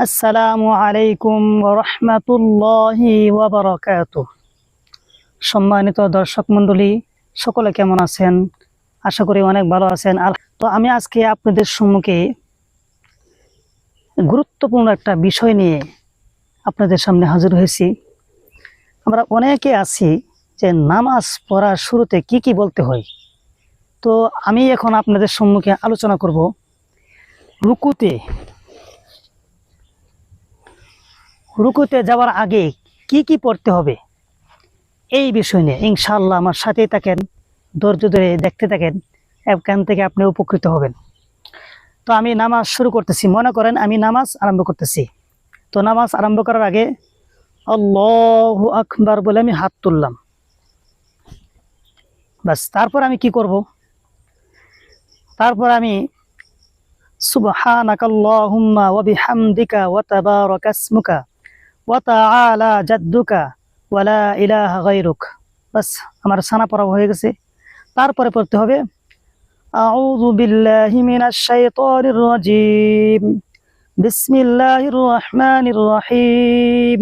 আসসালামু আলাইকুম ওয়া রাহমাতুল্লাহি ওয়া বারাকাতুহু। সম্মানিত দর্শক মণ্ডলী, সকলে কেমন আছেন? আশা করি অনেক ভালো আছেন। তো আমি আজকে আপনাদের সম্মুখে গুরুত্বপূর্ণ একটা বিষয় নিয়ে আপনাদের সামনে হাজির হয়েছি। আমরা অনেকে আছি যে নামাজ পড়ার শুরুতে কি কি বলতে হয়। তো আমি এখন আপনাদের সম্মুখে আলোচনা করব রুকুতে যাওয়ার আগে কি কি পড়তে হবে এই বিষয় নিয়ে। ইনশাআল্লাহ আমার সাথেই থাকেন, ধৈর্য ধরে দেখতে থাকেন, এখান থেকে আপনি উপকৃত হবেন। তো আমি নামাজ শুরু করতেছি। মনে করেন আমি নামাজ আরম্ভ করতেছি। তো নামাজ আরম্ভ করার আগে আল্লাহু আকবার বলে আমি হাত তুললাম। বাস, তারপর আমি কি করব? তারপর আমি সুবহানাকাল্লাহুম্মা ওয়া বিহামদিকা ওয়া তাবারাকা ইসমুকা ওয়া তাআলা জাদ্দুকা ওয়া লা ইলাহা গায়রুক। বাস, আমার সানা পড়া হয়ে গেছে। তারপরে পড়তে হবে আউযু বিল্লাহি মিনাশ শাইতানির রাজীম, বিসমিল্লাহির রহমানির রহিম,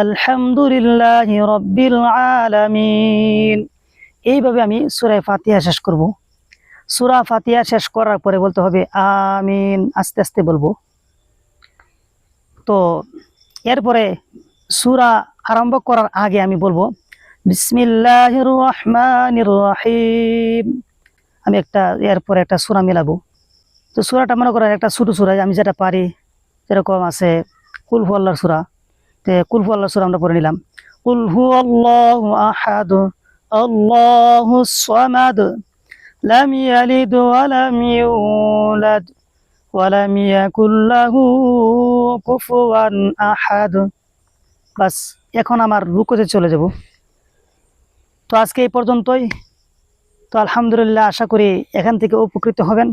আলহামদুলিল্লাহি রাব্বিল আলামিন। এইভাবে আমি সূরা ফাতিহা শেষ করব। সূরা ফাতিহা শেষ করার পরে বলতে হবে আমিন, আস্তে আস্তে বলবো। তো এরপরে সূরা আরম্ভ করার আগে আমি বলবো বিসমিল্লাহির রহমানির রহিম। আমি এরপরে একটা সূরা মিলাবো। তো সূরাটা মনে করেন একটা ছোট সূরা, আমি যেটা পারি, যেরকম আছে কুল হু আল্লাহর সূরা। তো কুল হু আল্লাহর সূরা আমরা পড়ে নিলাম। কুল হু আল্লাহু আহাদ আল্লাহুস সামাদ লাম ইয়ালিদ ওয়া লাম ইউলাদ ওয়া লাম ইয়াকুল লাহু কুফুয়ান আহাদ। বাস, এখন আমার রুকুতে চলে যাব। তো আজকে এই পর্যন্তই। তো আলহামদুলিল্লাহ, আশা করি এখান থেকে উপকৃত হবেন।